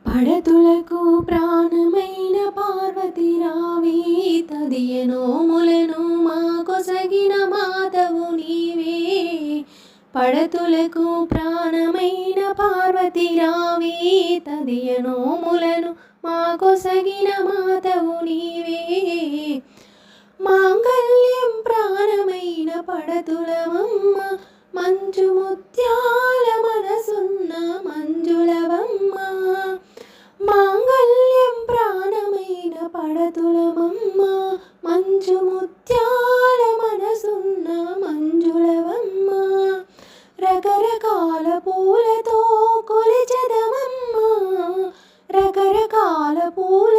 పడతులకు ప్రాణమైన పార్వతి రావే, తదియ నోములను మాకొసగిన మాతవు నీవే. పడతులకు ప్రాణమైన పార్వతి రావే, తదియ నోములను మాకొసగిన మాతవు నీవే. మాంగళ్యం ప్రాణమైన పడతులవమ్మ, మంచు ముత్యాల మనసున్న మంజులవమ్మ. మాంగళ్యం ప్రాణమైన పడతులవమ్మ, మంచు ముత్యాల మనసున్న మంజులవమ్మ. రకరకాల పూలతో కొలిచెదమమ్మ, రకరకాల పూల